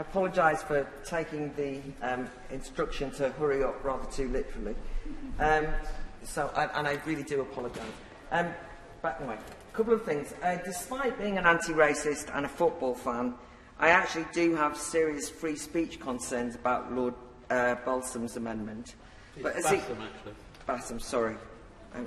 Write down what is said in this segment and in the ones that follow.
I apologise for taking the instruction to hurry up rather too literally. And I really do apologise. But anyway, a couple of things. Despite being an anti-racist and a football fan, I actually do have serious free speech concerns about Lord Balsam's amendment. Bassam, sorry.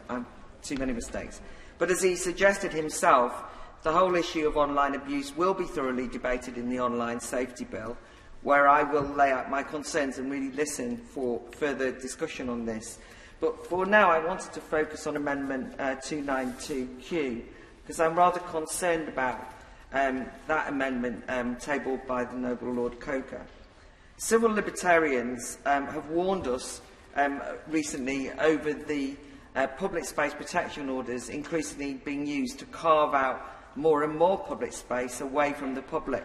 I'm too many mistakes. But as he suggested himself, the whole issue of online abuse will be thoroughly debated in the Online Safety Bill, where I will lay out my concerns and really listen for further discussion on this. But for now, I wanted to focus on Amendment 292Q, because I'm rather concerned about that amendment tabled by the Noble Lord Coker. Civil libertarians have warned us recently over the public space protection orders increasingly being used to carve out more and more public space away from the public,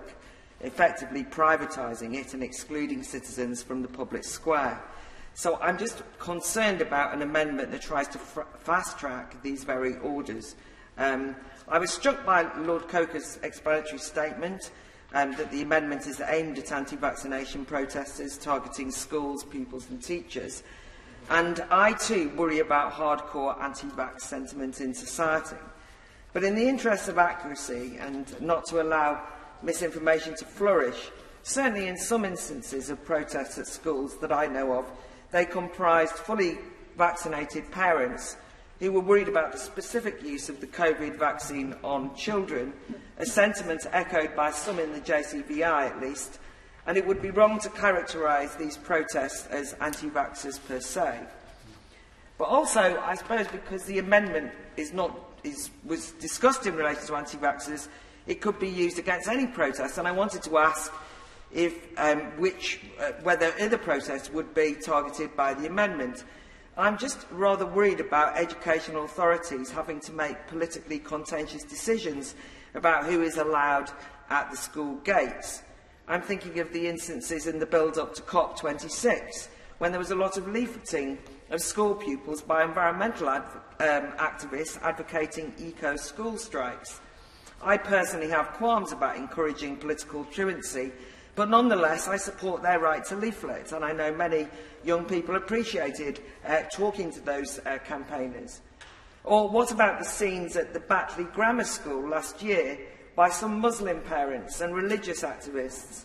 effectively privatising it and excluding citizens from the public square. So I'm just concerned about an amendment that tries to fast-track these very orders. I was struck by Lord Coker's explanatory statement that the amendment is aimed at anti-vaccination protesters targeting schools, pupils and teachers. And I too worry about hardcore anti-vax sentiment in society. But in the interest of accuracy and not to allow misinformation to flourish, certainly in some instances of protests at schools that I know of, they comprised fully vaccinated parents who were worried about the specific use of the COVID vaccine on children, a sentiment echoed by some in the JCVI at least, and it would be wrong to characterise these protests as anti-vaxxers per se. But also, I suppose, because the amendment was discussed in relation to anti-vaxxers, it could be used against any protest, and I wanted to ask if, whether other protests would be targeted by the amendment. I'm just rather worried about educational authorities having to make politically contentious decisions about who is allowed at the school gates. I'm thinking of the instances in the build-up to COP26, when there was a lot of leafleting of school pupils by environmental activists advocating eco-school strikes. I personally have qualms about encouraging political truancy, but nonetheless I support their right to leaflet, and I know many young people appreciated talking to those campaigners. Or what about the scenes at the Batley Grammar School last year by some Muslim parents and religious activists?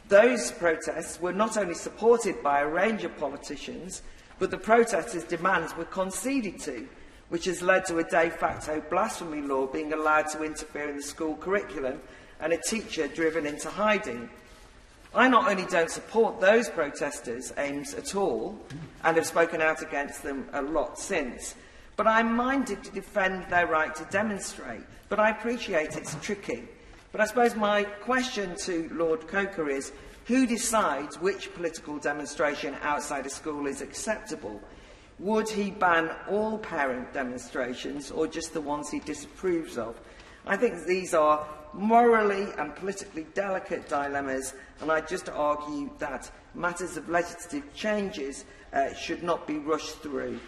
Those protests were not only supported by a range of politicians, but the protesters' demands were conceded to, which has led to a de facto blasphemy law being allowed to interfere in the school curriculum and a teacher driven into hiding. I not only don't support those protesters' aims at all, and have spoken out against them a lot since, but I'm minded to defend their right to demonstrate. But I appreciate it's tricky. But I suppose my question to Lord Coker is, who decides which political demonstration outside a school is acceptable? Would he ban all parent demonstrations or just the ones he disapproves of? I think these are morally and politically delicate dilemmas, and I just argue that matters of legislative changes should not be rushed through.